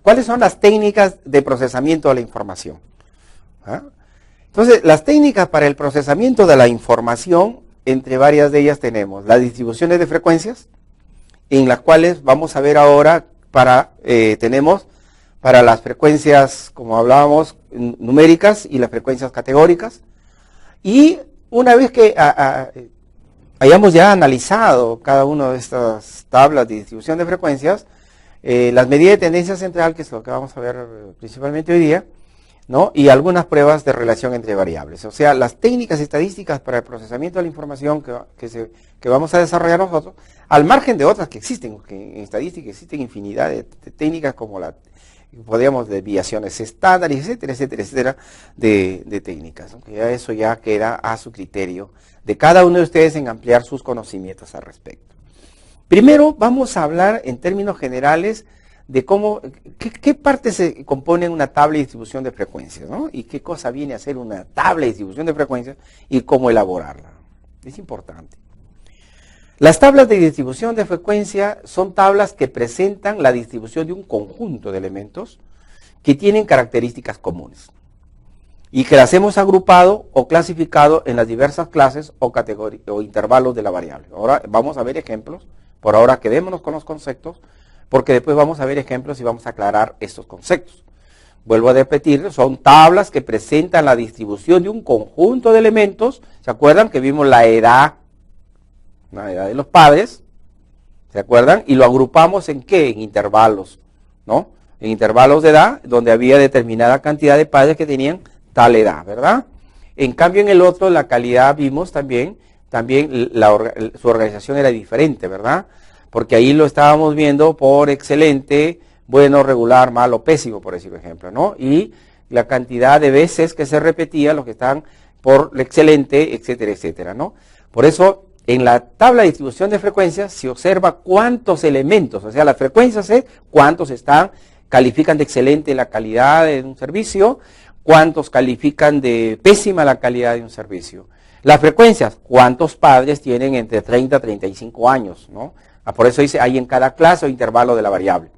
¿cuáles son las técnicas de procesamiento de la información? ¿Ah? Entonces, las técnicas para el procesamiento de la información, entre varias de ellas tenemos las distribuciones de frecuencias, en las cuales vamos a ver ahora, tenemos para las frecuencias, como hablábamos, numéricas y las frecuencias categóricas. Y una vez que hayamos ya analizado cada una de estas tablas de distribución de frecuencias, las medidas de tendencia central, que es lo que vamos a ver principalmente hoy día, ¿no? Y algunas pruebas de relación entre variables. O sea, las técnicas estadísticas para el procesamiento de la información que vamos a desarrollar nosotros, al margen de otras que existen, porque en estadística existen infinidad de técnicas como podríamos desviaciones estándar, etcétera, etcétera, etcétera, de técnicas, ¿no? Que eso ya queda a su criterio de cada uno de ustedes en ampliar sus conocimientos al respecto. Primero vamos a hablar en términos generales de qué partes se componen una tabla de distribución de frecuencias, ¿no? Y qué cosa viene a ser una tabla de distribución de frecuencias y cómo elaborarla. Es importante. Las tablas de distribución de frecuencia son tablas que presentan la distribución de un conjunto de elementos que tienen características comunes y que las hemos agrupado o clasificado en las diversas clases o categorías o intervalos de la variable. Ahora vamos a ver ejemplos. Por ahora quedémonos con los conceptos, porque después vamos a ver ejemplos y vamos a aclarar estos conceptos. Vuelvo a repetir, son tablas que presentan la distribución de un conjunto de elementos. ¿Se acuerdan que vimos la edad de los padres? ¿Se acuerdan? Y lo agrupamos ¿en qué? En intervalos, ¿no? En intervalos de edad, donde había determinada cantidad de padres que tenían tal edad, ¿verdad? En cambio, en el otro, la calidad vimos también su organización era diferente, ¿verdad? Porque ahí lo estábamos viendo por excelente, bueno, regular, malo, pésimo, por decir ejemplo, ¿no? Y la cantidad de veces que se repetía, los que están por excelente, etcétera, etcétera, ¿no? Por eso, en la tabla de distribución de frecuencias se observa cuántos elementos, o sea, las frecuencias es cuántos califican de excelente la calidad de un servicio, cuántos califican de pésima la calidad de un servicio. Las frecuencias, cuántos padres tienen entre 30 y 35 años, ¿no? Por eso dice, hay en cada clase o intervalo de la variable.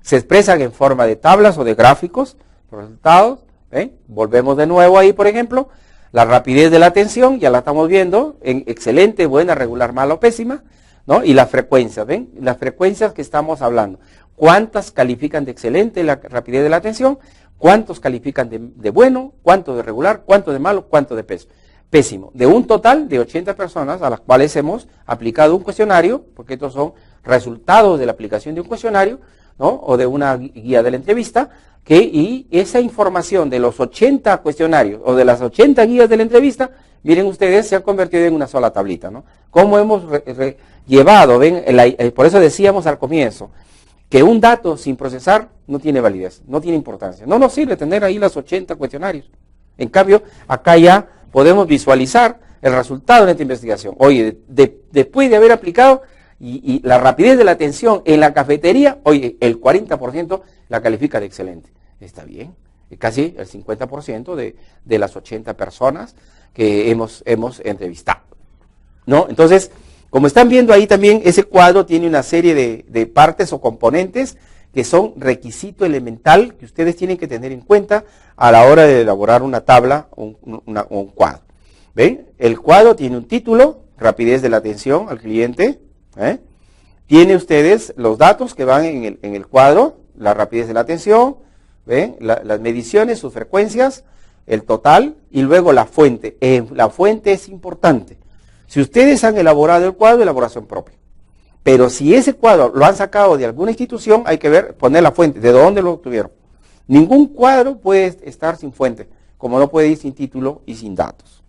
Se expresan en forma de tablas o de gráficos, los resultados, ¿ven? Volvemos de nuevo ahí, por ejemplo, la rapidez de la atención, ya la estamos viendo, en excelente, buena, regular, mala o pésima, ¿no? Y las frecuencias, ¿ven? Las frecuencias que estamos hablando. ¿Cuántas califican de excelente la rapidez de la atención? ¿Cuántos califican de bueno? ¿Cuánto de regular? ¿Cuánto de malo? ¿Cuánto de pésimo? De un total de 80 personas a las cuales hemos aplicado un cuestionario, porque estos son resultados de la aplicación de un cuestionario, ¿no? O de una guía de la entrevista, y esa información de los 80 cuestionarios o de las 80 guías de la entrevista, miren ustedes, se ha convertido en una sola tablita, ¿no? Cómo hemos llevado, ven, por eso decíamos al comienzo, que un dato sin procesar no tiene validez, no tiene importancia. No nos sirve tener ahí las 80 cuestionarios. En cambio, acá ya podemos visualizar el resultado de esta investigación. Oye, después de haber aplicado y la rapidez de la atención en la cafetería, oye, el 40% la califica de excelente. Está bien, casi el 50% de las 80 personas que hemos entrevistado, ¿no? Entonces, como están viendo ahí también, ese cuadro tiene una serie de partes o componentes que son requisito elemental que ustedes tienen que tener en cuenta a la hora de elaborar una tabla o un cuadro. ¿Ven? El cuadro tiene un título, rapidez de la atención al cliente. Tiene ustedes los datos que van en el cuadro, la rapidez de la atención, ¿ven? Las mediciones, sus frecuencias, el total y luego la fuente. La fuente es importante. Si ustedes han elaborado el cuadro, elaboración propia. Pero si ese cuadro lo han sacado de alguna institución, hay que poner la fuente, de dónde lo obtuvieron. Ningún cuadro puede estar sin fuente, como no puede ir sin título y sin datos.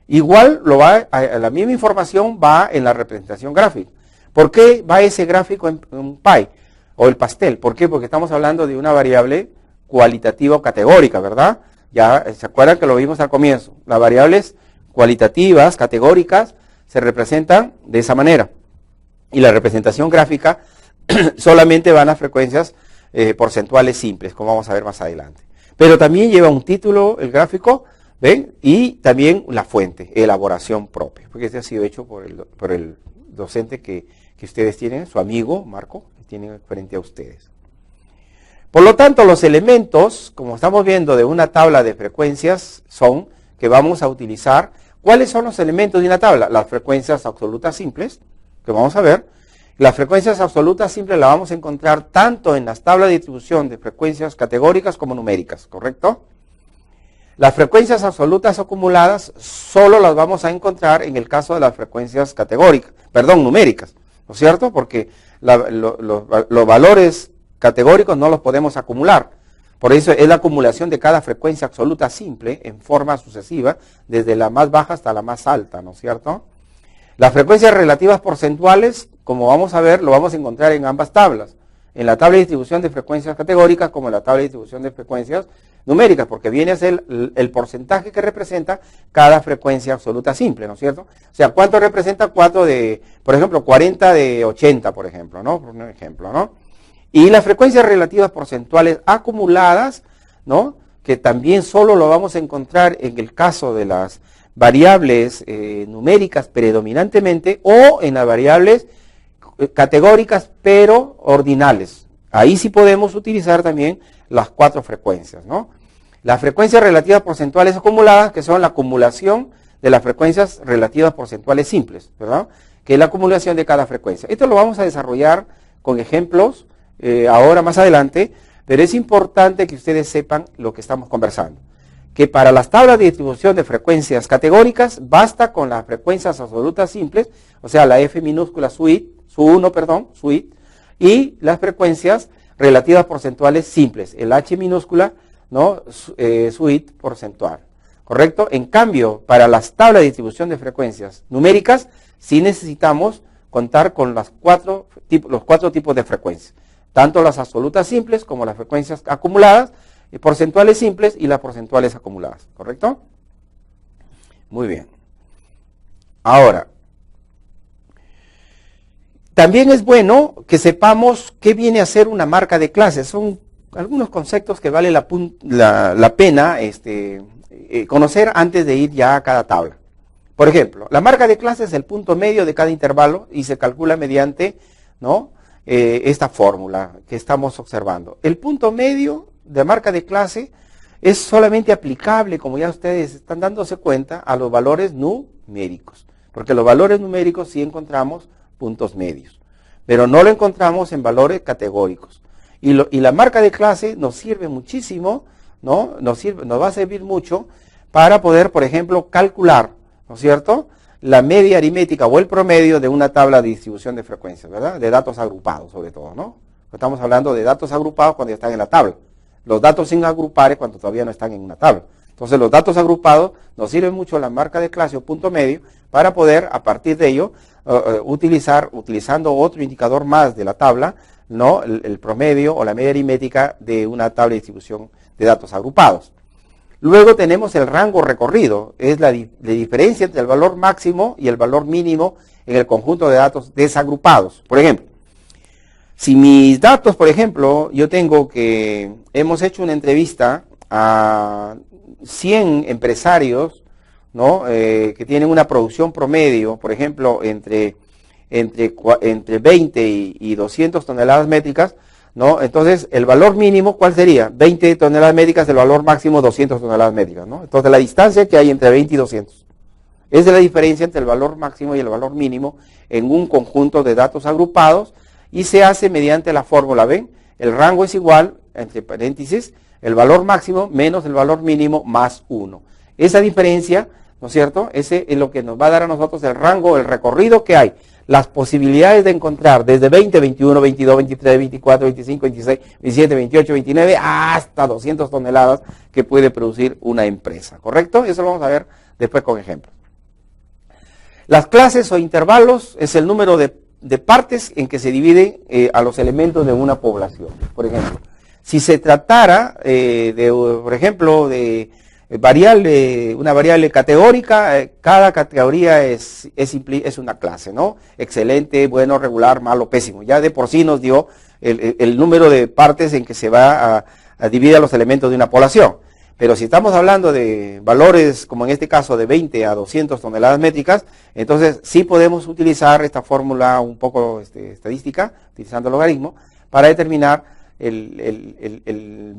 Igual la misma información va en la representación gráfica. ¿Por qué va ese gráfico en pie o el pastel? ¿Por qué? Porque estamos hablando de una variable cualitativa o categórica, ¿verdad? Ya se acuerdan que lo vimos al comienzo. Las variables cualitativas, categóricas, se representan de esa manera. Y la representación gráfica solamente van a frecuencias porcentuales simples, como vamos a ver más adelante. Pero también lleva un título, el gráfico, ¿ven? Y también la fuente, elaboración propia, porque este ha sido hecho por el docente que ustedes tienen, su amigo Marco, que tienen frente a ustedes. Por lo tanto, los elementos, como estamos viendo de una tabla de frecuencias, son que vamos a utilizar. ¿Cuáles son los elementos de una tabla? Las frecuencias absolutas simples, que vamos a ver. Las frecuencias absolutas simples las vamos a encontrar tanto en las tablas de distribución de frecuencias categóricas como numéricas, ¿correcto? Las frecuencias absolutas acumuladas solo las vamos a encontrar en el caso de las frecuencias numéricas, ¿no es cierto? Porque los valores categóricos no los podemos acumular. Por eso es la acumulación de cada frecuencia absoluta simple en forma sucesiva, desde la más baja hasta la más alta, ¿no es cierto? Las frecuencias relativas porcentuales, como vamos a ver, lo vamos a encontrar en ambas tablas. En la tabla de distribución de frecuencias categóricas como en la tabla de distribución de frecuencias numéricas, porque viene a ser el porcentaje que representa cada frecuencia absoluta simple, ¿no es cierto? O sea, ¿cuánto representa 4 de, por ejemplo, 40 de 80, por ejemplo, ¿no? Por un ejemplo, ¿no? Y las frecuencias relativas porcentuales acumuladas, ¿no? Que también solo lo vamos a encontrar en el caso de las variables numéricas predominantemente o en las variables categóricas pero ordinales. Ahí sí podemos utilizar también las 4 frecuencias, ¿no? Las frecuencias relativas porcentuales acumuladas, que son la acumulación de las frecuencias relativas porcentuales simples, ¿verdad? Que es la acumulación de cada frecuencia. Esto lo vamos a desarrollar con ejemplos ahora más adelante, pero es importante que ustedes sepan lo que estamos conversando. Que para las tablas de distribución de frecuencias categóricas basta con las frecuencias absolutas simples, o sea, la F minúscula suite, y las frecuencias relativas porcentuales simples, el H minúscula, ¿no? Suite porcentual, ¿correcto? En cambio, para las tablas de distribución de frecuencias numéricas, sí necesitamos contar con los 4 tipos de frecuencias, tanto las absolutas simples como las frecuencias acumuladas, porcentuales simples y las porcentuales acumuladas, ¿correcto? Muy bien. Ahora, también es bueno que sepamos qué viene a ser una marca de clase. Son algunos conceptos que vale la pena conocer antes de ir ya a cada tabla. Por ejemplo, la marca de clase es el punto medio de cada intervalo y se calcula mediante, ¿no? Esta fórmula que estamos observando. El punto medio de marca de clase es solamente aplicable, como ya ustedes están dándose cuenta, a los valores numéricos. Porque los valores numéricos sí encontramos puntos medios, pero no lo encontramos en valores categóricos. Y la marca de clase nos sirve muchísimo, ¿no? Nos va a servir mucho para poder, por ejemplo, calcular, ¿no es cierto?, la media aritmética o el promedio de una tabla de distribución de frecuencias, ¿verdad? De datos agrupados, sobre todo, ¿no? Estamos hablando de datos agrupados cuando ya están en la tabla. Los datos sin agrupar es cuando todavía no están en una tabla. Entonces, los datos agrupados nos sirven mucho la marca de clase o punto medio para poder, a partir de ello, utilizando otro indicador más de la tabla, ¿no? El promedio o la media aritmética de una tabla de distribución de datos agrupados. Luego tenemos el rango recorrido, es la diferencia entre el valor máximo y el valor mínimo en el conjunto de datos desagrupados. Por ejemplo, si mis datos, por ejemplo, hemos hecho una entrevista a 100 empresarios, ¿no? Que tienen una producción promedio, por ejemplo, entre 20 y 200 toneladas métricas, ¿no? Entonces, el valor mínimo, ¿cuál sería? 20 toneladas métricas, el valor máximo 200 toneladas métricas, ¿no? Entonces, la distancia que hay entre 20 y 200. Esa es la diferencia entre el valor máximo y el valor mínimo en un conjunto de datos agrupados y se hace mediante la fórmula, ¿ven? El rango es igual, entre paréntesis, el valor máximo menos el valor mínimo más 1. Esa diferencia, ¿no es cierto? Ese es lo que nos va a dar a nosotros el rango, el recorrido que hay. Las posibilidades de encontrar desde 20, 21, 22, 23, 24, 25, 26, 27, 28, 29, hasta 200 toneladas que puede producir una empresa, ¿correcto? Eso lo vamos a ver después con ejemplos. Las clases o intervalos es el número de partes en que se divide a los elementos de una población. Por ejemplo, si se tratara, por ejemplo, de una variable categórica, cada categoría es una clase, ¿no? Excelente, bueno, regular, malo, pésimo. Ya de por sí nos dio el número de partes en que se va a dividir a los elementos de una población. Pero si estamos hablando de valores, como en este caso, de 20 a 200 toneladas métricas, entonces sí podemos utilizar esta fórmula un poco estadística, utilizando el logaritmo, para determinar el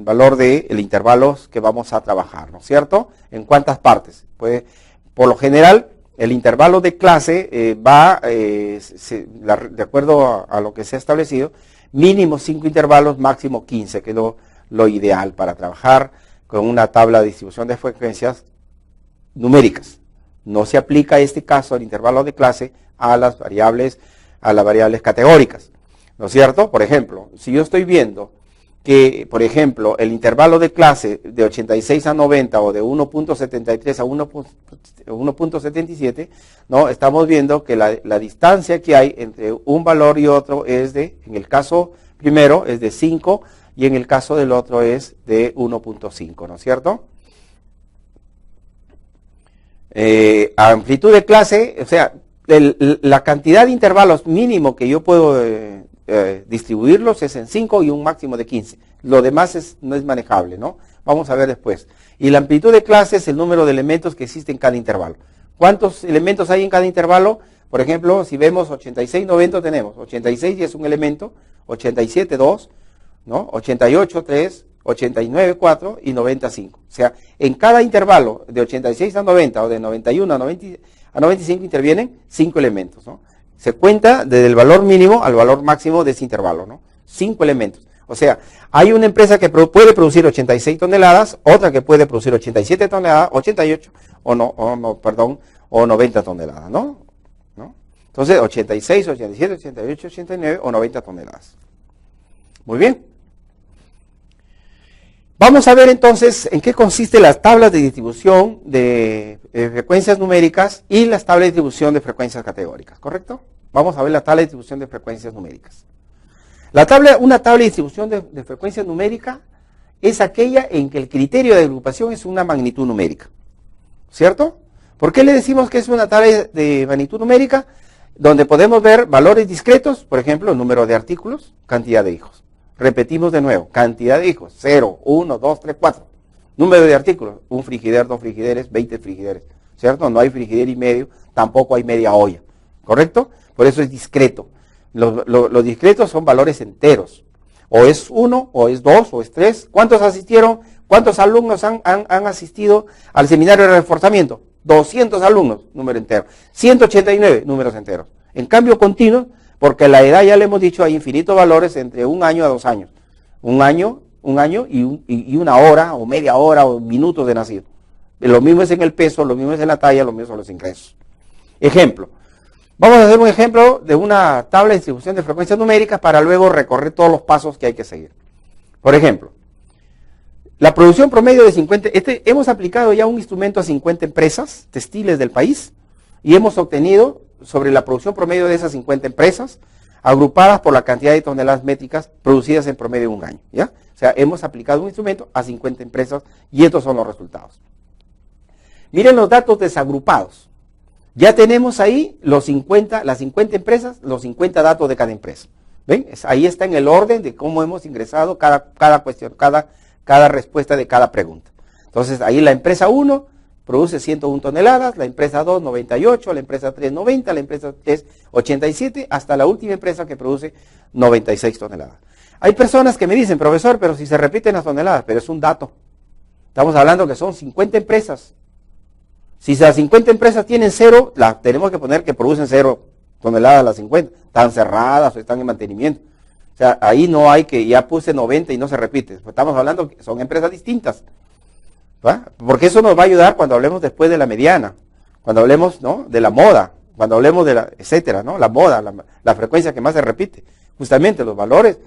valor del intervalo que vamos a trabajar, ¿no es cierto? ¿En cuántas partes? Pues, por lo general, el intervalo de clase va, de acuerdo a lo que se ha establecido, mínimo 5 intervalos, máximo 15, que es lo ideal para trabajar con una tabla de distribución de frecuencias numéricas. No se aplica este caso al intervalo de clase a las variables categóricas, ¿no es cierto? Por ejemplo, si yo estoy viendo que, por ejemplo, el intervalo de clase de 86 a 90 o de 1.73 a 1.77, ¿no? Estamos viendo que la distancia que hay entre un valor y otro es en el caso primero es de 5 y en el caso del otro es de 1.5, ¿no es cierto? Amplitud de clase, o sea, la cantidad de intervalos mínimo que yo puedo distribuirlos es en 5 y un máximo de 15. Lo demás no es manejable, ¿no? Vamos a ver después. Y la amplitud de clase es el número de elementos que existe en cada intervalo. ¿Cuántos elementos hay en cada intervalo? Por ejemplo, si vemos 86, 90 tenemos 86 y es un elemento, 87, 2, ¿no? 88, 3, 89, 4 y 95. O sea, en cada intervalo de 86 a 90 o de 91 a 95 intervienen 5 elementos, ¿no? Se cuenta desde el valor mínimo al valor máximo de ese intervalo, ¿no? 5 elementos. O sea, hay una empresa que puede producir 86 toneladas, otra que puede producir 87 toneladas, 88 o 90 toneladas, ¿no? Entonces, 86, 87, 88, 89 o 90 toneladas. Muy bien. Vamos a ver entonces en qué consiste las tablas de distribución de frecuencias numéricas y las tablas de distribución de frecuencias categóricas, ¿correcto? Vamos a ver la tabla de distribución de frecuencias numéricas. Una tabla de distribución de frecuencia numérica es aquella en que el criterio de agrupación es una magnitud numérica, ¿cierto? ¿Por qué le decimos que es una tabla de magnitud numérica? Donde podemos ver valores discretos, por ejemplo, número de artículos, cantidad de hijos. Repetimos de nuevo, cantidad de hijos, 0, 1, 2, 3, 4. Número de artículos, un frigider, 2 frigideres, 20 frigideres, ¿cierto? No hay frigider y medio, tampoco hay media olla, ¿correcto? Por eso es discreto. Los discretos son valores enteros. O es 1, o es 2, o es 3. ¿Cuántos asistieron? ¿Cuántos alumnos han asistido al seminario de reforzamiento? 200 alumnos, número entero. 189, números enteros. En cambio continuo, porque la edad ya le hemos dicho, hay infinitos valores entre 1 año a 2 años. Un año y una hora, o media hora, o minutos de nacido. Lo mismo es en el peso, lo mismo es en la talla, lo mismo son los ingresos. Ejemplo. Vamos a hacer un ejemplo de una tabla de distribución de frecuencias numéricas para luego recorrer todos los pasos que hay que seguir. Por ejemplo, la producción promedio de 50, hemos aplicado ya un instrumento a 50 empresas textiles del país y hemos obtenido sobre la producción promedio de esas 50 empresas, agrupadas por la cantidad de toneladas métricas producidas en promedio en un año, ¿ya? O sea, hemos aplicado un instrumento a 50 empresas y estos son los resultados. Miren los datos desagrupados. Ya tenemos ahí las 50 empresas, los 50 datos de cada empresa. ¿Ven? Ahí está en el orden de cómo hemos ingresado cada cuestión, cada respuesta de cada pregunta. Entonces, ahí la empresa 1 produce 101 toneladas, la empresa 2, 98, la empresa 3, 90, la empresa 3, 87, hasta la última empresa que produce 96 toneladas. Hay personas que me dicen, profesor, pero si se repiten las toneladas, pero es un dato. Estamos hablando que son 50 empresas. Si las 50 empresas tienen 0, tenemos que poner que producen 0 toneladas las 50. Están cerradas o están en mantenimiento. O sea, ahí no hay que, ya puse 90 y no se repite. Estamos hablando que son empresas distintas. ¿Va? Porque eso nos va a ayudar cuando hablemos después de la mediana. Cuando hablemos, ¿no?, de la moda. Cuando hablemos de la, etcétera, ¿no? La moda, la frecuencia que más se repite. Justamente los valores.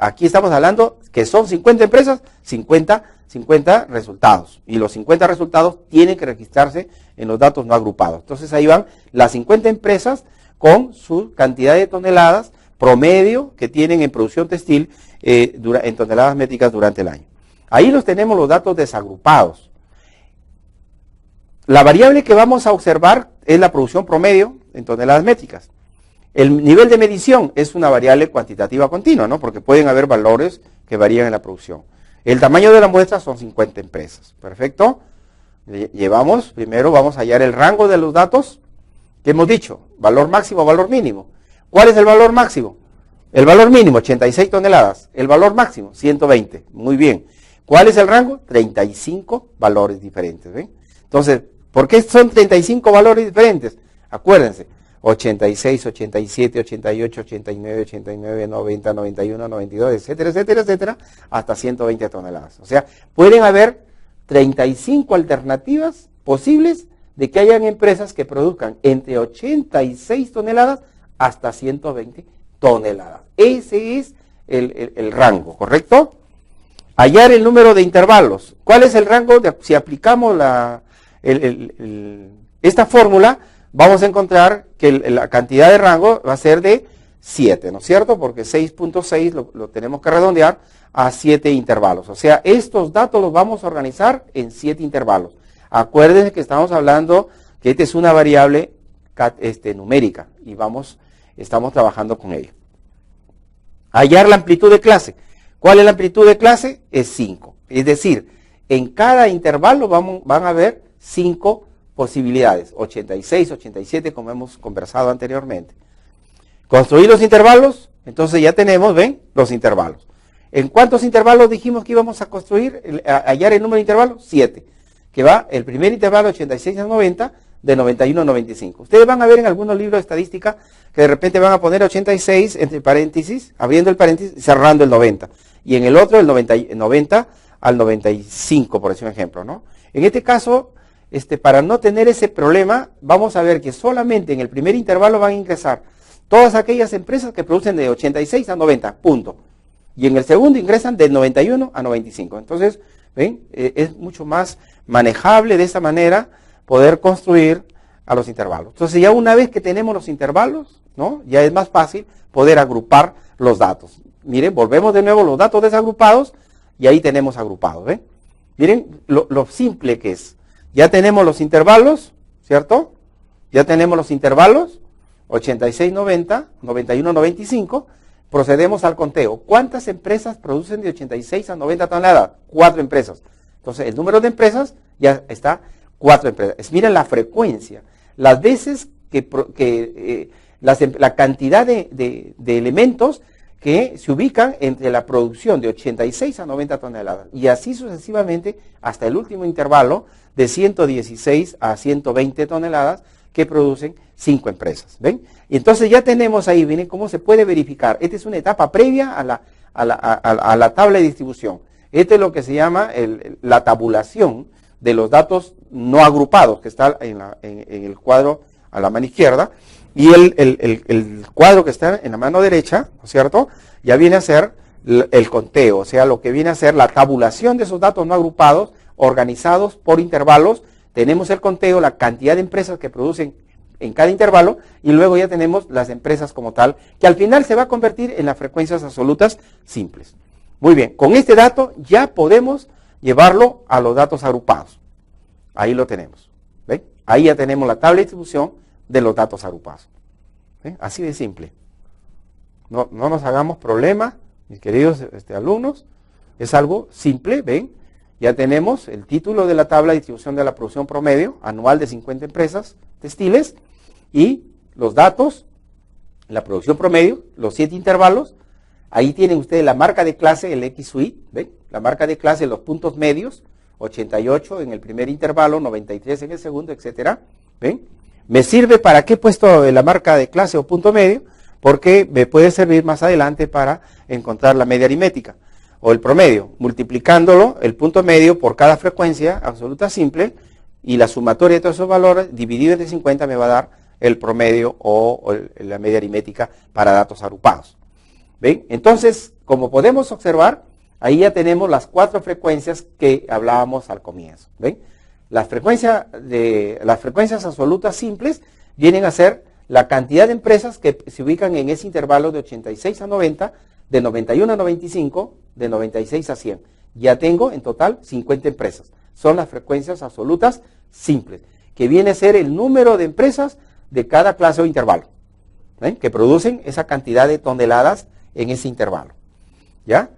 Aquí estamos hablando que son 50 empresas, 50 resultados. Y los 50 resultados tienen que registrarse en los datos no agrupados. Entonces ahí van las 50 empresas con su cantidad de toneladas promedio que tienen en producción textil en toneladas métricas durante el año. Ahí los tenemos los datos desagrupados. La variable que vamos a observar es la producción promedio en toneladas métricas. El nivel de medición es una variable cuantitativa continua, ¿no? Porque pueden haber valores que varían en la producción. El tamaño de la muestra son 50 empresas. Perfecto. Primero vamos a hallar el rango de los datos que hemos dicho. Valor máximo, valor mínimo. ¿Cuál es el valor máximo? El valor mínimo, 86 toneladas. El valor máximo, 120. Muy bien. ¿Cuál es el rango? 35 valores diferentes. ¿Ven? Entonces, ¿por qué son 35 valores diferentes? Acuérdense, 86, 87, 88, 89, 89, 90, 91, 92, etcétera, etcétera, etcétera, hasta 120 toneladas. O sea, pueden haber 35 alternativas posibles de que hayan empresas que produzcan entre 86 toneladas hasta 120 toneladas. Ese es el rango, ¿correcto? Hallar el número de intervalos. ¿Cuál es el rango? Si aplicamos esta fórmula, vamos a encontrar que la cantidad de rango va a ser de 7, ¿no es cierto? Porque 6.6 lo tenemos que redondear a 7 intervalos. O sea, estos datos los vamos a organizar en 7 intervalos. Acuérdense que estamos hablando que esta es una variable numérica y estamos trabajando con ella. Hallar la amplitud de clase. ¿Cuál es la amplitud de clase? Es 5. Es decir, en cada intervalo van a haber 5 posibilidades. 86, 87, como hemos conversado anteriormente. Construir los intervalos. Entonces ya tenemos, ¿ven? Los intervalos. ¿En cuántos intervalos dijimos que íbamos a construir? Hallar el número de intervalos. 7. Que va el primer intervalo 86 a 90, de 91 a 95. Ustedes van a ver en algunos libros de estadística que de repente van a poner 86 entre paréntesis, abriendo el paréntesis y cerrando el 90. Y en el otro el 90 al 95, por decir un ejemplo, ¿no? En este caso, para no tener ese problema, vamos a ver que solamente en el primer intervalo van a ingresar todas aquellas empresas que producen de 86 a 90, punto. Y en el segundo ingresan de 91 a 95. Entonces, ¿ven? Es mucho más manejable de esa manera poder construir a los intervalos. Entonces ya una vez que tenemos los intervalos, ¿no? Ya es más fácil poder agrupar los datos. Miren, volvemos de nuevo los datos desagrupados y ahí tenemos agrupados. ¿Ven? Miren lo simple que es. Ya tenemos los intervalos, ¿cierto? Ya tenemos los intervalos, 86, 90, 91, 95. Procedemos al conteo. ¿Cuántas empresas producen de 86 a 90 toneladas? 4 empresas. Entonces el número de empresas ya está 4 empresas. Miren la frecuencia, las veces la cantidad de elementos que se ubican entre la producción de 86 a 90 toneladas. Y así sucesivamente hasta el último intervalo de 116 a 120 toneladas que producen 5 empresas. ¿Ven? Y entonces ya tenemos ahí, miren cómo se puede verificar. Esta es una etapa previa a la tabla de distribución. Este es lo que se llama la tabulación de los datos no agrupados, que está en el cuadro a la mano izquierda, y el cuadro que está en la mano derecha, ¿no es cierto?, ya viene a ser el conteo, o sea, lo que viene a ser la tabulación de esos datos no agrupados, organizados por intervalos. Tenemos el conteo, la cantidad de empresas que producen en cada intervalo, y luego ya tenemos las empresas como tal, que al final se va a convertir en las frecuencias absolutas simples. Muy bien, con este dato ya podemos llevarlo a los datos agrupados. Ahí lo tenemos. ¿Ven? Ahí ya tenemos la tabla de distribución de los datos agrupados. ¿Ven? Así de simple. No nos hagamos problema, mis queridos alumnos. Es algo simple, ¿ven? Ya tenemos el título de la tabla de distribución de la producción promedio anual de 50 empresas textiles y los datos, la producción promedio, los 7 intervalos. Ahí tienen ustedes la marca de clase, el XUI, ¿ven? La marca de clase, los puntos medios, 88 en el primer intervalo, 93 en el segundo, etcétera. ¿Ven? ¿Me sirve para qué he puesto la marca de clase o punto medio? Porque me puede servir más adelante para encontrar la media aritmética o el promedio, multiplicándolo, el punto medio, por cada frecuencia absoluta simple, y la sumatoria de todos esos valores dividido entre 50 me va a dar el promedio o la media aritmética para datos agrupados. ¿Ven? Entonces, como podemos observar, ahí ya tenemos las 4 frecuencias que hablábamos al comienzo. ¿Ven? Las frecuencias absolutas simples vienen a ser la cantidad de empresas que se ubican en ese intervalo de 86 a 90, de 91 a 95, de 96 a 100. Ya tengo en total 50 empresas. Son las frecuencias absolutas simples, que viene a ser el número de empresas de cada clase o intervalo, ¿ven? Que producen esa cantidad de toneladas en ese intervalo. ¿Ya?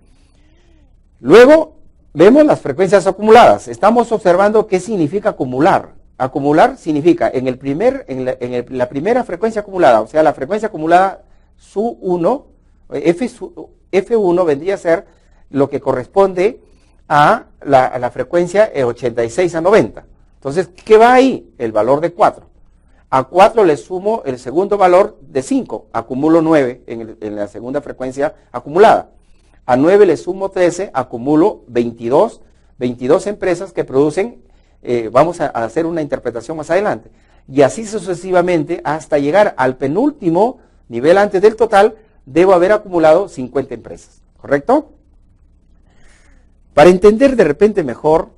Luego vemos las frecuencias acumuladas. Estamos observando qué significa acumular. Acumular significa en la primera frecuencia acumulada, o sea, la frecuencia acumulada SU1, F1 vendría a ser lo que corresponde a la frecuencia 86 a 90. Entonces, ¿qué va ahí? El valor de 4. A 4 le sumo el segundo valor de 5, acumulo 9 en la segunda frecuencia acumulada. A 9 le sumo 13, acumulo 22 empresas que producen, vamos a hacer una interpretación más adelante. Y así sucesivamente hasta llegar al penúltimo nivel antes del total, debo haber acumulado 50 empresas, ¿correcto? Para entender de repente mejor,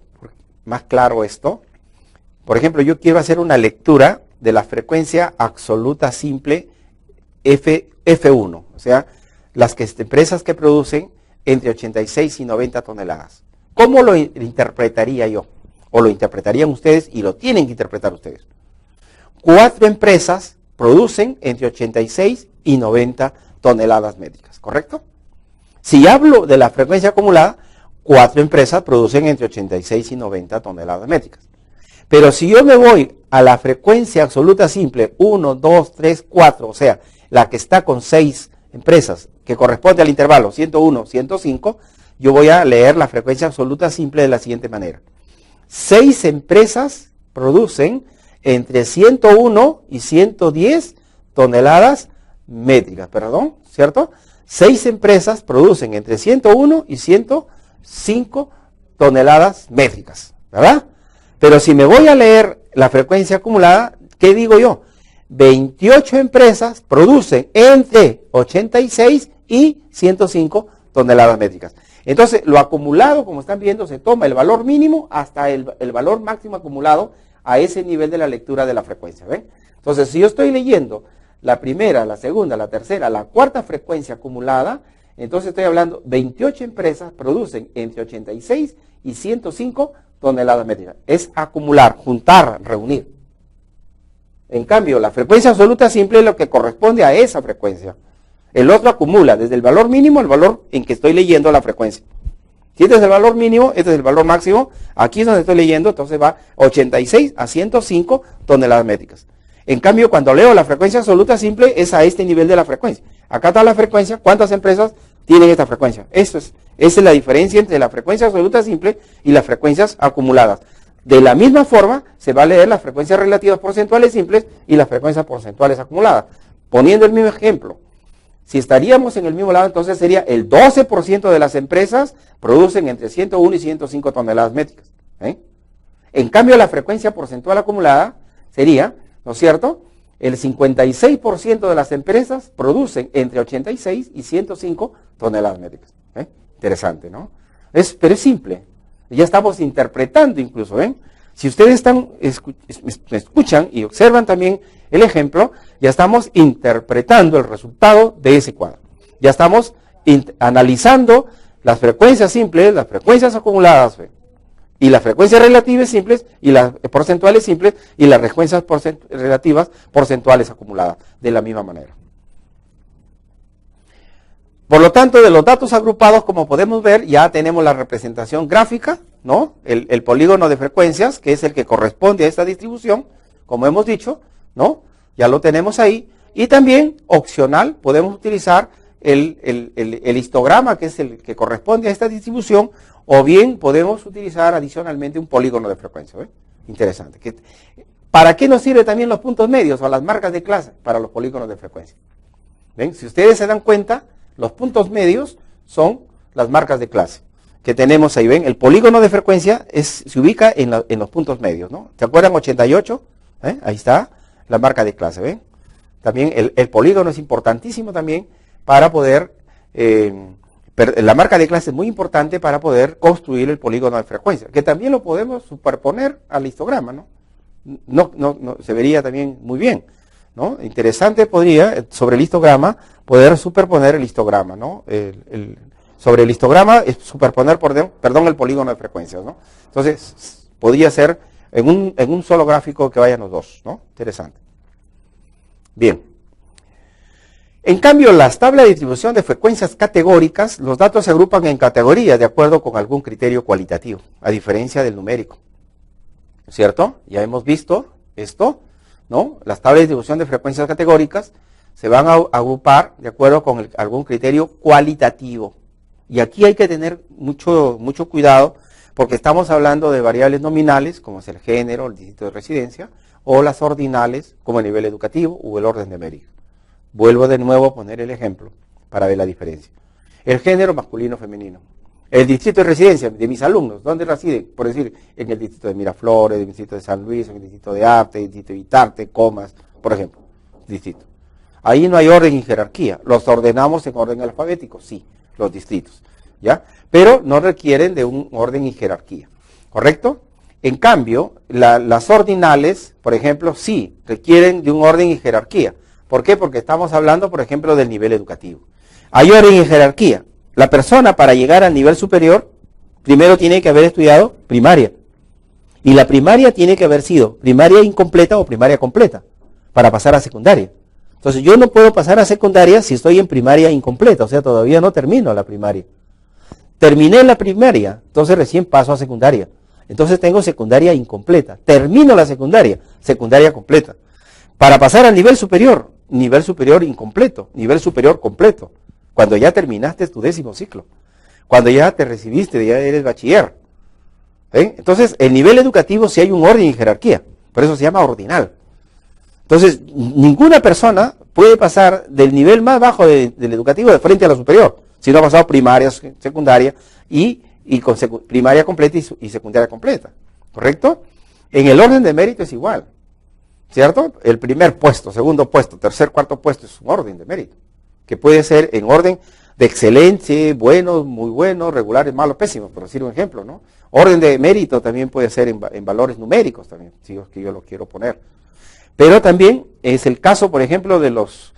más claro esto, por ejemplo, yo quiero hacer una lectura de la frecuencia absoluta simple F1, o sea, las empresas que producen entre 86 y 90 toneladas. ¿Cómo lo interpretaría yo? O lo interpretarían ustedes y lo tienen que interpretar ustedes. 4 empresas producen entre 86 y 90 toneladas métricas, ¿correcto? Si hablo de la frecuencia acumulada, 4 empresas producen entre 86 y 90 toneladas métricas. Pero si yo me voy a la frecuencia absoluta simple, 1, 2, 3, 4, o sea, la que está con 6 empresas, que corresponde al intervalo 101, 105, yo voy a leer la frecuencia absoluta simple de la siguiente manera. 6 empresas producen entre 101 y 110 toneladas métricas, perdón, ¿cierto? 6 empresas producen entre 101 y 105 toneladas métricas, ¿verdad? Pero si me voy a leer la frecuencia acumulada, ¿qué digo yo? 28 empresas producen entre 86 y 105 toneladas métricas. Entonces, lo acumulado, como están viendo, se toma el valor mínimo hasta el valor máximo acumulado a ese nivel de la lectura de la frecuencia, ¿ven? Entonces, si yo estoy leyendo la primera, la segunda, la tercera, la cuarta frecuencia acumulada, entonces estoy hablando, 28 empresas producen entre 86 y 105 toneladas métricas. Es acumular, juntar, reunir. En cambio, la frecuencia absoluta simple es lo que corresponde a esa frecuencia. El otro acumula desde el valor mínimo al valor en que estoy leyendo la frecuencia. Si este es el valor mínimo, este es el valor máximo, aquí es donde estoy leyendo, entonces va 86 a 105 toneladas métricas. En cambio, cuando leo la frecuencia absoluta simple, es a este nivel de la frecuencia. Acá está la frecuencia, ¿cuántas empresas tienen esta frecuencia? Esa es la diferencia entre la frecuencia absoluta simple y las frecuencias acumuladas. De la misma forma, se va a leer las frecuencias relativas porcentuales simples y las frecuencias porcentuales acumuladas. Poniendo el mismo ejemplo, si estaríamos en el mismo lado, entonces sería el 12% de las empresas producen entre 101 y 105 toneladas métricas. En cambio, la frecuencia porcentual acumulada sería, ¿no es cierto?, el 56% de las empresas producen entre 86 y 105 toneladas métricas. Interesante, ¿no? Pero es simple. Ya estamos interpretando incluso, ¿ven? Si ustedes me escuchan y observan también el ejemplo, ya estamos interpretando el resultado de ese cuadro. Ya estamos analizando las frecuencias simples, las frecuencias acumuladas, ¿ven? Y las frecuencias relativas simples y las porcentuales simples y las frecuencias relativas porcentuales acumuladas de la misma manera. Por lo tanto, de los datos agrupados, como podemos ver, ya tenemos la representación gráfica, ¿no? El polígono de frecuencias, que es el que corresponde a esta distribución, como hemos dicho, ¿no? Ya lo tenemos ahí. Y también, opcional, podemos utilizar el histograma, que es el que corresponde a esta distribución, o bien podemos utilizar adicionalmente un polígono de frecuencia. ¿Ve? Interesante. ¿Para qué nos sirven también los puntos medios o las marcas de clase? Para los polígonos de frecuencia. ¿Ven? Si ustedes se dan cuenta, los puntos medios son las marcas de clase que tenemos ahí. ¿Ven? El polígono de frecuencia se ubica en los puntos medios, ¿no? ¿Se acuerdan? 88, ahí está la marca de clase. ¿Ven? También el polígono es importantísimo también para poder, la marca de clase es muy importante para poder construir el polígono de frecuencia, que también lo podemos superponer al histograma, ¿no? No, se vería también muy bien, ¿no? Interesante podría, sobre el histograma, poder superponer el histograma, ¿no? Sobre el histograma es superponer, el polígono de frecuencias, ¿no? Entonces, podría ser en un solo gráfico que vayan los dos, ¿no? Interesante. Bien. En cambio, las tablas de distribución de frecuencias categóricas, los datos se agrupan en categorías de acuerdo con algún criterio cualitativo, a diferencia del numérico. ¿Cierto? Ya hemos visto esto, ¿no? Las tablas de distribución de frecuencias categóricas se van a agrupar de acuerdo con algún criterio cualitativo. Y aquí hay que tener mucho cuidado, porque estamos hablando de variables nominales, como es el género, el distrito de residencia, o las ordinales, como el nivel educativo o el orden de mérito. Vuelvo de nuevo a poner el ejemplo para ver la diferencia. El género masculino, femenino. El distrito de residencia de mis alumnos, ¿dónde residen? Por decir, en el distrito de Miraflores, en el distrito de San Luis, en el distrito de Arte, en el distrito de Itarte, Comas, por ejemplo, distrito. Ahí no hay orden y jerarquía. ¿Los ordenamos en orden alfabético? Sí, los distritos, ¿ya? Pero no requieren de un orden y jerarquía, ¿correcto? En cambio, las ordinales, por ejemplo, sí, requieren de un orden y jerarquía. ¿Por qué? Porque estamos hablando, por ejemplo, del nivel educativo. Hay orden y jerarquía. La persona, para llegar al nivel superior, primero tiene que haber estudiado primaria. Y la primaria tiene que haber sido primaria incompleta o primaria completa, para pasar a secundaria. Entonces yo no puedo pasar a secundaria si estoy en primaria incompleta, o sea, todavía no termino la primaria. Terminé la primaria, entonces recién paso a secundaria. Entonces tengo secundaria incompleta. Termino la secundaria, secundaria completa. Para pasar al nivel superior incompleto, nivel superior completo. Cuando ya terminaste tu 10º ciclo. Cuando ya te recibiste, ya eres bachiller. Entonces, el nivel educativo sí hay un orden y jerarquía. Por eso se llama ordinal. Entonces, ninguna persona puede pasar del nivel más bajo del educativo de frente a la superior, si no ha pasado primaria, secundaria y con primaria completa y secundaria completa. ¿Correcto? En el orden de mérito es igual. ¿Cierto? El primer puesto, segundo puesto, tercer, cuarto puesto es un orden de mérito, que puede ser en orden de excelente, bueno, muy bueno, regulares, malos, pésimos, por decir un ejemplo, ¿no? Orden de mérito también puede ser en valores numéricos también, si es que yo lo quiero poner. Pero también es el caso, por ejemplo, de los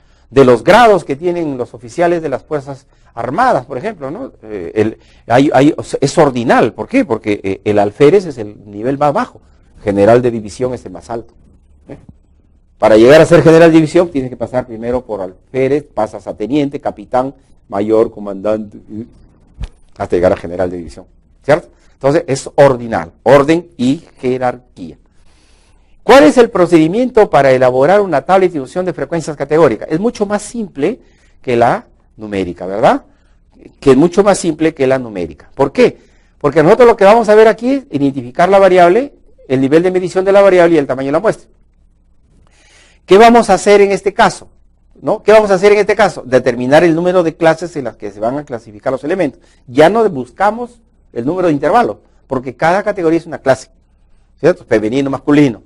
grados que tienen los oficiales de las Fuerzas Armadas, por ejemplo, ¿no? Es ordinal. ¿Por qué? Porque el alférez es el nivel más bajo, general de división es el más alto. Para llegar a ser general de división tienes que pasar primero por alférez, pasas a teniente, capitán, mayor, comandante, hasta llegar a general de división, ¿cierto? Entonces es ordinal, orden y jerarquía. ¿Cuál es el procedimiento para elaborar una tabla de distribución de frecuencias categóricas? Es mucho más simple que la numérica, ¿verdad? Que es mucho más simple que la numérica. ¿Por qué? Porque nosotros lo que vamos a ver aquí es identificar la variable, el nivel de medición de la variable y el tamaño de la muestra. ¿Qué vamos a hacer en este caso? ¿No? ¿Qué vamos a hacer en este caso? Determinar el número de clases en las que se van a clasificar los elementos. Ya no buscamos el número de intervalos, porque cada categoría es una clase, ¿cierto? Femenino, masculino,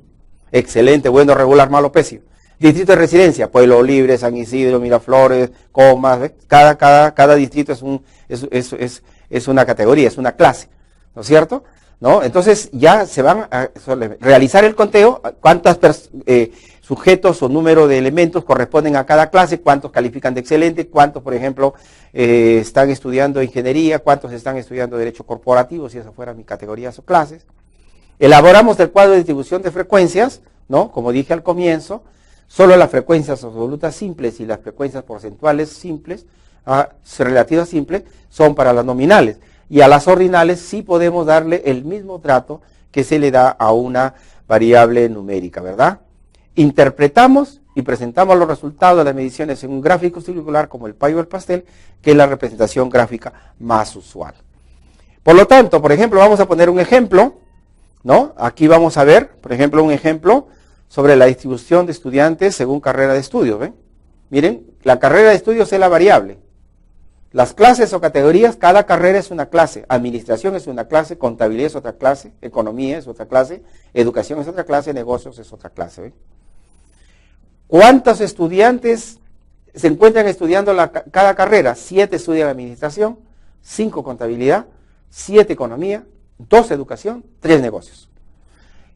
excelente, bueno, regular, malo, pésimo. Distrito de residencia, Pueblo Libre, San Isidro, Miraflores, Comas, ¿ves? Cada distrito es una categoría, es una clase, ¿no es cierto? ¿No? Entonces ya se van a realizar el conteo, cuántos sujetos o número de elementos corresponden a cada clase, cuántos califican de excelente, cuántos, por ejemplo, están estudiando ingeniería, cuántos están estudiando derecho corporativo, si esas fueran mis categorías o clases. Elaboramos el cuadro de distribución de frecuencias, ¿no? Como dije al comienzo, solo las frecuencias absolutas simples y las frecuencias porcentuales simples, relativas simples, son para las nominales. Y a las ordinales sí podemos darle el mismo trato que se le da a una variable numérica, ¿verdad? Interpretamos y presentamos los resultados de las mediciones en un gráfico circular como el payo del pastel, que es la representación gráfica más usual. Por lo tanto, por ejemplo, vamos a poner un ejemplo, ¿no? Aquí vamos a ver, por ejemplo, un ejemplo sobre la distribución de estudiantes según carrera de estudio, ¿ven? Miren, la carrera de estudios es la variable. Las clases o categorías, cada carrera es una clase. Administración es una clase, contabilidad es otra clase, economía es otra clase, educación es otra clase, negocios es otra clase, ¿ven? ¿Cuántos estudiantes se encuentran estudiando cada carrera? 7 estudian administración, 5 contabilidad, 7 economía, 2 educación, 3 negocios.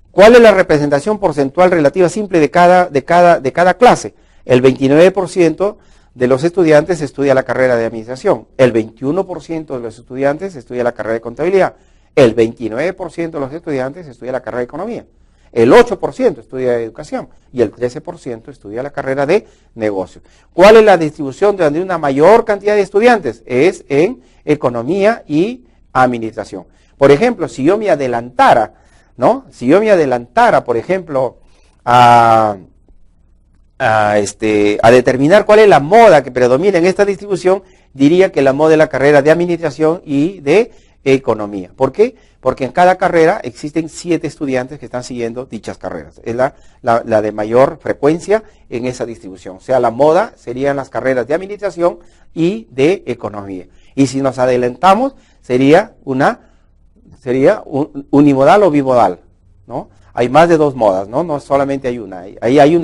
¿Cuál es la representación porcentual relativa simple de cada clase? El 29% de los estudiantes estudia la carrera de administración, el 21% de los estudiantes estudia la carrera de contabilidad, el 29% de los estudiantes estudia la carrera de economía, el 8% estudia educación y el 13% estudia la carrera de negocios. ¿Cuál es la distribución de una mayor cantidad de estudiantes? Es en economía y administración. Por ejemplo, si yo me adelantara, ¿no? Si yo me adelantara, por ejemplo, a a determinar cuál es la moda que predomina en esta distribución, diría que la moda es la carrera de administración y de economía. ¿Por qué? Porque en cada carrera existen 7 estudiantes que están siguiendo dichas carreras. Es la de mayor frecuencia en esa distribución. O sea, la moda serían las carreras de administración y de economía. Y si nos adelantamos, sería unimodal o bimodal, ¿no? Hay más de 2 modas, ¿no? No solamente hay una. Ahí hay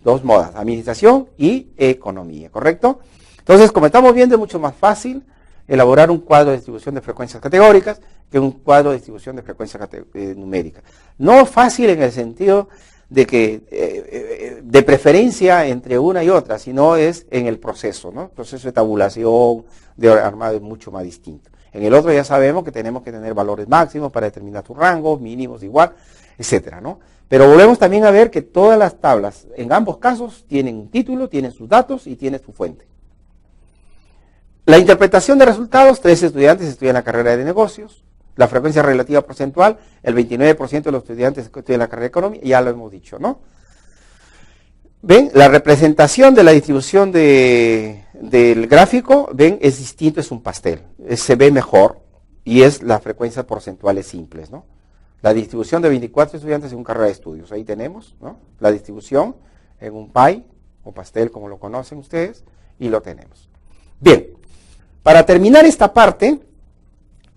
2 modas, administración y economía, ¿correcto? Entonces, como estamos viendo, es mucho más fácil elaborar un cuadro de distribución de frecuencias categóricas que un cuadro de distribución de frecuencias numéricas. No fácil en el sentido de que de preferencia entre una y otra, sino es en el proceso, ¿no? El proceso de tabulación, de armado es mucho más distinto. En el otro ya sabemos que tenemos que tener valores máximos para determinar su rango, mínimos igual, etcétera, ¿no? Pero volvemos también a ver que todas las tablas, en ambos casos, tienen un título, tienen sus datos y tienen su fuente. La interpretación de resultados, 3 estudiantes estudian la carrera de negocios. La frecuencia relativa porcentual, el 29% de los estudiantes estudian la carrera de economía, ya lo hemos dicho, ¿no? ¿Ven? La representación de la distribución del gráfico, ven, es distinto, es un pastel. Se ve mejor y es las frecuencias porcentuales simples, ¿no? La distribución de 24 estudiantes en una carrera de estudios. Ahí tenemos, ¿no? La distribución en un pie o pastel, como lo conocen ustedes, y lo tenemos. Bien, para terminar esta parte,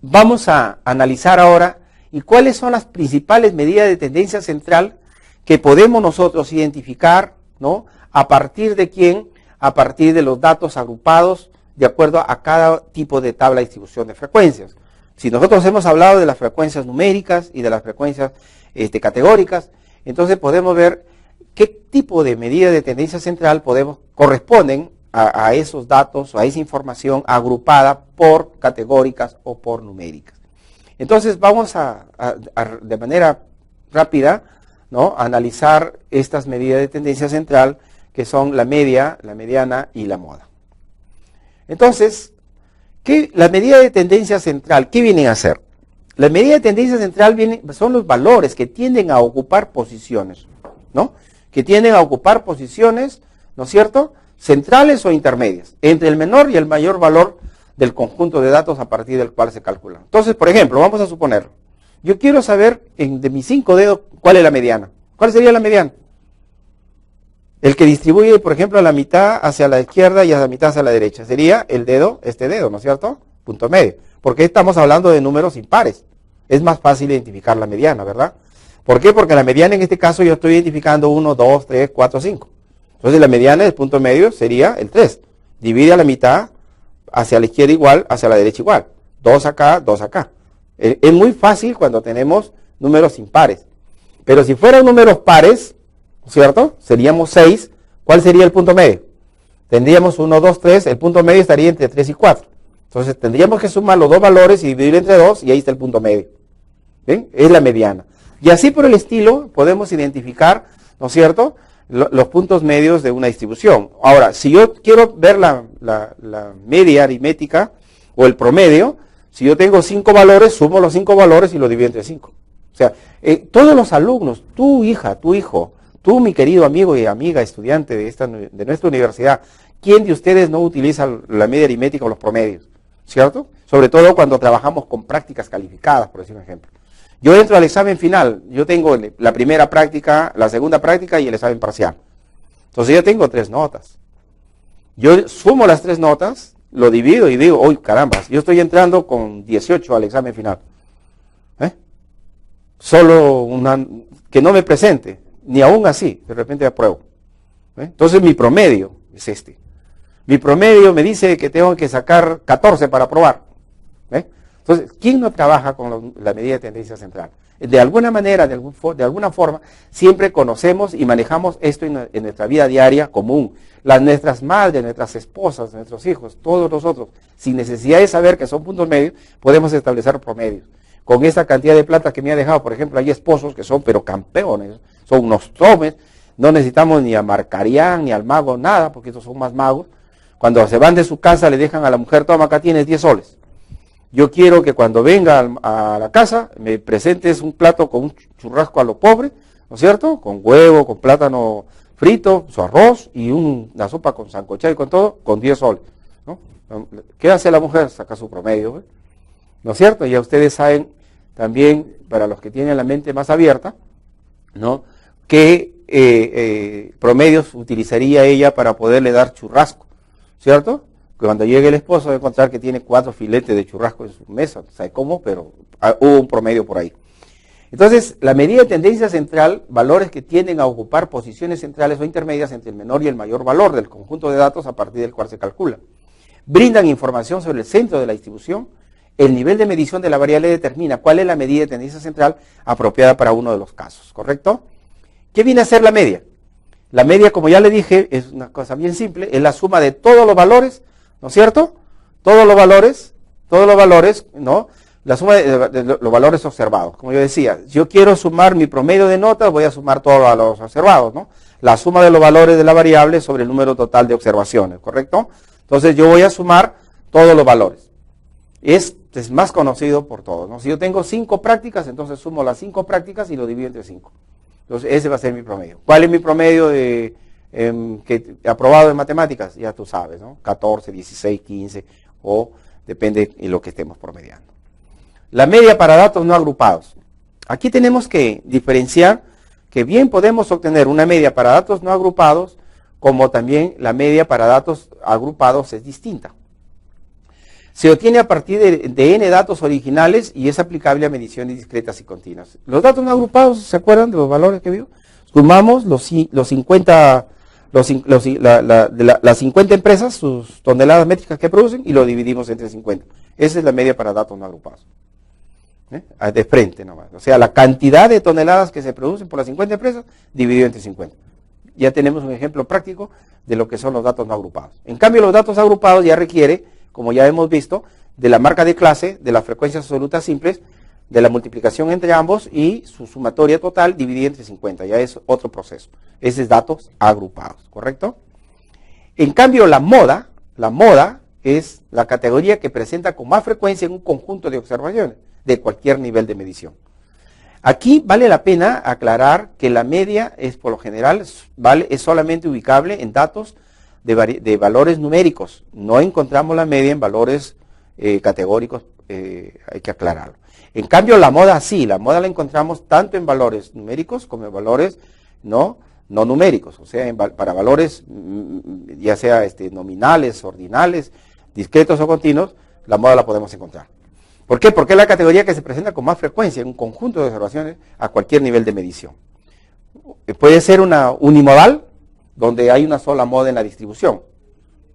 vamos a analizar ahora y cuáles son las principales medidas de tendencia central que podemos nosotros identificar, ¿no? ¿A partir de quién? A partir de los datos agrupados de acuerdo a cada tipo de tabla de distribución de frecuencias. Si nosotros hemos hablado de las frecuencias numéricas y de las frecuencias categóricas, entonces podemos ver qué tipo de medidas de tendencia central corresponden a esos datos, a esa información agrupada por categóricas o por numéricas. Entonces vamos de manera rápida, ¿no?, analizar estas medidas de tendencia central que son la media, la mediana y la moda. Entonces, la medida de tendencia central, ¿qué vienen a hacer? La medida de tendencia central son los valores que tienden a ocupar posiciones, ¿no? Que tienden a ocupar posiciones, ¿no es cierto?, centrales o intermedias, entre el menor y el mayor valor del conjunto de datos a partir del cual se calcula. Entonces, por ejemplo, vamos a suponer, yo quiero saber de mis 5 dedos cuál es la mediana. ¿Cuál sería la mediana? El que distribuye, por ejemplo, a la mitad hacia la izquierda y a la mitad hacia la derecha. Sería el dedo, este dedo, ¿no es cierto? Punto medio. Porque estamos hablando de números impares. Es más fácil identificar la mediana, ¿verdad? ¿Por qué? Porque la mediana en este caso yo estoy identificando 1, 2, 3, 4, 5. Entonces la mediana del punto medio sería el 3. Divide a la mitad hacia la izquierda igual, hacia la derecha igual. 2 acá, 2 acá. Es muy fácil cuando tenemos números impares. Pero si fueran números pares, ¿cierto? Seríamos 6. ¿Cuál sería el punto medio? Tendríamos 1, 2, 3. El punto medio estaría entre 3 y 4. Entonces tendríamos que sumar los dos valores y dividir entre 2 y ahí está el punto medio. ¿Ven? Es la mediana. Y así por el estilo podemos identificar, ¿no es cierto?, los puntos medios de una distribución. Ahora, si yo quiero ver la media aritmética o el promedio, si yo tengo 5 valores, sumo los 5 valores y lo divido entre 5. O sea, todos los alumnos, tu hija, tu hijo, tú, mi querido amigo y amiga estudiante de nuestra universidad, ¿quién de ustedes no utiliza la media aritmética o los promedios? ¿Cierto? Sobre todo cuando trabajamos con prácticas calificadas, por decir un ejemplo. Yo entro al examen final, yo tengo la primera práctica, la segunda práctica y el examen parcial. Entonces yo tengo 3 notas. Yo sumo las 3 notas, lo divido y digo, uy, caramba, yo estoy entrando con 18 al examen final. Solo que no me presente, ni aún así, de repente apruebo. Entonces mi promedio es este. Mi promedio me dice que tengo que sacar 14 para aprobar. Entonces, ¿quién no trabaja con la medida de tendencia central? De alguna manera, de alguna forma, siempre conocemos y manejamos esto en nuestra vida diaria común. Nuestras madres, nuestras esposas, nuestros hijos, todos nosotros, sin necesidad de saber que son puntos medios, podemos establecer promedios. Con esta cantidad de plata que me ha dejado, por ejemplo, hay esposos que son pero campeones, son unos tomes, no necesitamos ni a Marcarián, ni al mago, nada, porque estos son más magos. Cuando se van de su casa le dejan a la mujer, toma, acá tienes 10 soles. Yo quiero que cuando venga a la casa me presentes un plato con un churrasco a lo pobre, ¿no es cierto? Con huevo, con plátano frito, su arroz y una sopa con sancochado y con todo, con 10 soles, ¿no? ¿Qué hace la mujer? Saca su promedio, ¿eh? ¿No es cierto? Ya ustedes saben también, para los que tienen la mente más abierta, ¿no?, qué promedios utilizaría ella para poderle dar churrasco, ¿cierto? Cuando llegue el esposo va a encontrar que tiene 4 filetes de churrasco en su mesa, no sabe cómo, pero hubo un promedio por ahí. Entonces, la medida de tendencia central, valores que tienden a ocupar posiciones centrales o intermedias entre el menor y el mayor valor del conjunto de datos a partir del cual se calcula. Brindan información sobre el centro de la distribución. El nivel de medición de la variable determina cuál es la medida de tendencia central apropiada para uno de los casos, ¿correcto? ¿Qué viene a ser la media? La media, como ya le dije, es una cosa bien simple, es la suma de todos los valores, ¿no es cierto? Todos los valores, ¿no? La suma de los valores observados. Como yo decía, si yo quiero sumar mi promedio de notas, voy a sumar todos los valores observados, ¿no? La suma de los valores de la variable sobre el número total de observaciones, ¿correcto? Entonces yo voy a sumar todos los valores. Es más conocido por todos, ¿no? Si yo tengo 5 prácticas, entonces sumo las 5 prácticas y lo divido entre 5. Entonces ese va a ser mi promedio. ¿Cuál es mi promedio aprobado en matemáticas? Ya tú sabes, ¿no? 14, 16, 15 o depende de lo que estemos promediando. La media para datos no agrupados. Aquí tenemos que diferenciar que bien podemos obtener una media para datos no agrupados, como también la media para datos agrupados es distinta. Se obtiene a partir de n datos originales y es aplicable a mediciones discretas y continuas. Los datos no agrupados, ¿se acuerdan de los valores que vio? Sumamos las 50 empresas, sus toneladas métricas que producen, y lo dividimos entre 50. Esa es la media para datos no agrupados. De frente nomás. O sea, la cantidad de toneladas que se producen por las 50 empresas dividido entre 50. Ya tenemos un ejemplo práctico de lo que son los datos no agrupados. En cambio, los datos agrupados ya requiere, como ya hemos visto, de la marca de clase, de las frecuencias absolutas simples, de la multiplicación entre ambos y su sumatoria total dividida entre 50. Ya es otro proceso. Ese es datos agrupados, ¿correcto? En cambio, la moda es la categoría que presenta con más frecuencia en un conjunto de observaciones de cualquier nivel de medición. Aquí vale la pena aclarar que la media es, por lo general, es solamente ubicable en datos de valores numéricos. No encontramos la media en valores categóricos, hay que aclararlo. En cambio, la moda sí, la moda la encontramos tanto en valores numéricos como en valores no numéricos, o sea, para valores ya sea nominales, ordinales, discretos o continuos, la moda la podemos encontrar. ¿Por qué? Porque es la categoría que se presenta con más frecuencia en un conjunto de observaciones a cualquier nivel de medición. Puede ser una unimodal, donde hay una sola moda en la distribución.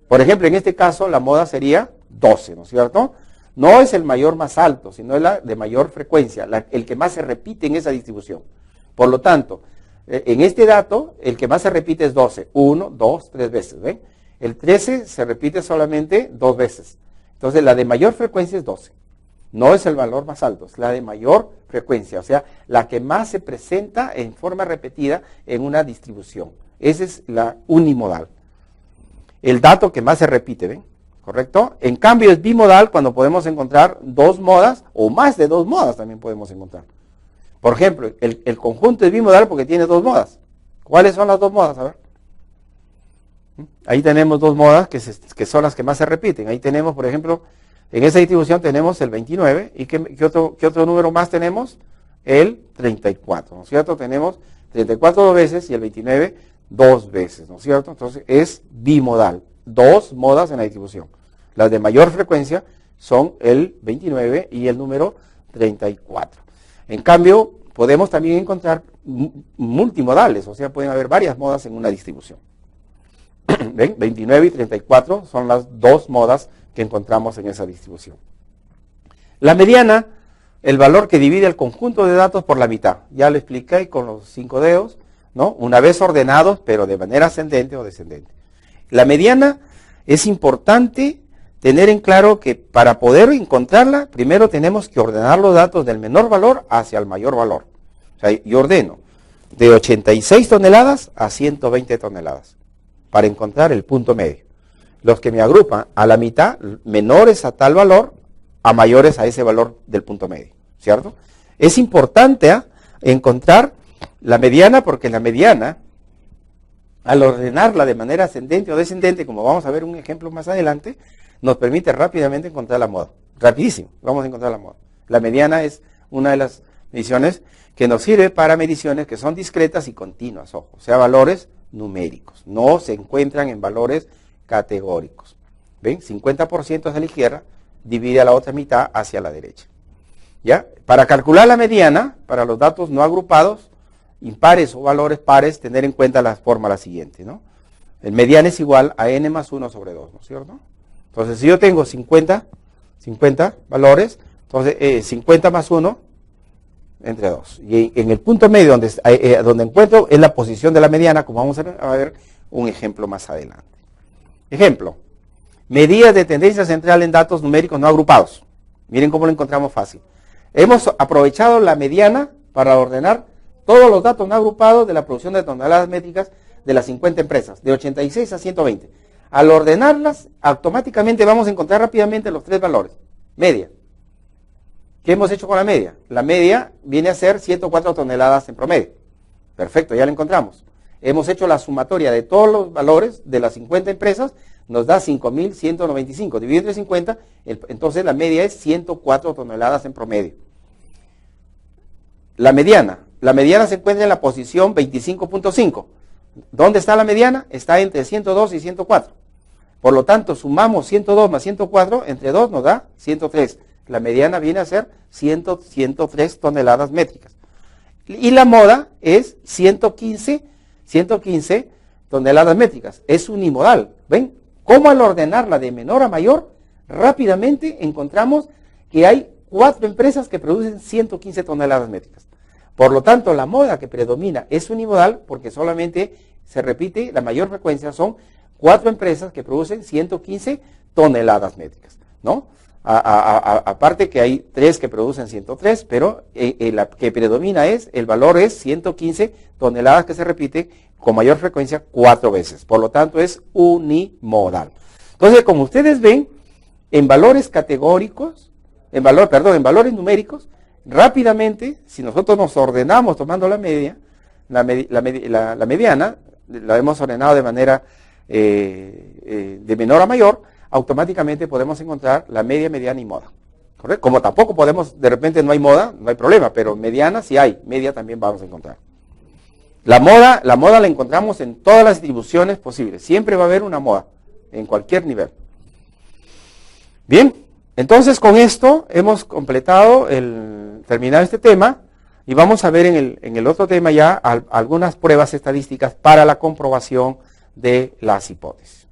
Por ejemplo, en este caso la moda sería 12, ¿no es cierto? No es el mayor más alto, sino es la de mayor frecuencia, el que más se repite en esa distribución. Por lo tanto, en este dato, el que más se repite es 12, 1, 2, 3 veces, ¿ven? El 13 se repite solamente 2 veces. Entonces, la de mayor frecuencia es 12. No es el valor más alto, es la de mayor frecuencia, o sea, la que más se presenta en forma repetida en una distribución. Esa es la unimodal. El dato que más se repite, ¿ven? ¿Correcto? En cambio es bimodal cuando podemos encontrar 2 modas o más de 2 modas también podemos encontrar. Por ejemplo, el conjunto es bimodal porque tiene 2 modas. ¿Cuáles son las 2 modas? A ver. Ahí tenemos 2 modas que son las que más se repiten. Ahí tenemos, por ejemplo, en esa distribución tenemos el 29. ¿Y qué otro número más tenemos? El 34, ¿no es cierto? Tenemos 34 2 veces y el 29 2 veces, ¿no es cierto? Entonces es bimodal. 2 modas en la distribución. Las de mayor frecuencia son el 29 y el número 34. En cambio, podemos también encontrar multimodales, o sea, pueden haber varias modas en una distribución. ¿Ven? 29 y 34 son las 2 modas que encontramos en esa distribución. La mediana, el valor que divide el conjunto de datos por la mitad. Ya lo expliqué con los 5 dedos, ¿no? Una vez ordenados, pero de manera ascendente o descendente. La mediana es importante tener en claro que para poder encontrarla, primero tenemos que ordenar los datos del menor valor hacia el mayor valor. O sea, yo ordeno de 86 toneladas a 120 toneladas para encontrar el punto medio. Los que me agrupan a la mitad, menores a tal valor, a mayores a ese valor del punto medio, ¿cierto? Es importante encontrar la mediana porque la mediana al ordenarla de manera ascendente o descendente, como vamos a ver un ejemplo más adelante, nos permite rápidamente encontrar la moda. Rapidísimo, vamos a encontrar la moda. La mediana es una de las mediciones que nos sirve para mediciones que son discretas y continuas, ojo, o sea, valores numéricos. No se encuentran en valores categóricos. ¿Ven? 50% hacia la izquierda, divide a la otra mitad hacia la derecha. ¿Ya? Para calcular la mediana, para los datos no agrupados, impares o valores pares, tener en cuenta la fórmula siguiente, ¿no? El mediana es igual a n más 1 sobre 2, ¿no es cierto? Entonces, si yo tengo 50 valores, entonces 50 más 1 entre 2. Y en el punto medio donde encuentro es la posición de la mediana, como vamos a ver un ejemplo más adelante. Ejemplo, medidas de tendencia central en datos numéricos no agrupados. Miren cómo lo encontramos fácil. Hemos aprovechado la mediana para ordenar todos los datos no agrupados de la producción de toneladas métricas de las 50 empresas, de 86 a 120. Al ordenarlas, automáticamente vamos a encontrar rápidamente los tres valores. Media. ¿Qué hemos hecho con la media? La media viene a ser 104 toneladas en promedio. Perfecto, ya la encontramos. Hemos hecho la sumatoria de todos los valores de las 50 empresas, nos da 5.195. Dividido entre 50, entonces la media es 104 toneladas en promedio. La mediana se encuentra en la posición 25.5. ¿Dónde está la mediana? Está entre 102 y 104. Por lo tanto, sumamos 102 más 104, entre 2 nos da 103. La mediana viene a ser 103 toneladas métricas. Y la moda es 115 toneladas métricas. Es unimodal. ¿Ven? Cómo al ordenarla de menor a mayor, rápidamente encontramos que hay 4 empresas que producen 115 toneladas métricas. Por lo tanto, la moda que predomina es unimodal porque solamente se repite, la mayor frecuencia son 4 empresas que producen 115 toneladas métricas, ¿no? Aparte que hay 3 que producen 103, pero la que predomina el valor es 115 toneladas que se repite con mayor frecuencia 4 veces. Por lo tanto, es unimodal. Entonces, como ustedes ven, en valores categóricos, en valores numéricos, rápidamente, si nosotros nos ordenamos tomando la media, la mediana, la hemos ordenado de manera de menor a mayor, automáticamente podemos encontrar la media, mediana y moda. ¿Correcto? Como tampoco podemos, de repente no hay moda, no hay problema, pero mediana sí hay, media también vamos a encontrar. La moda la encontramos en todas las distribuciones posibles. Siempre va a haber una moda, en cualquier nivel. Bien, entonces con esto hemos completado terminado este tema y vamos a ver en el otro tema ya algunas pruebas estadísticas para la comprobación de las hipótesis.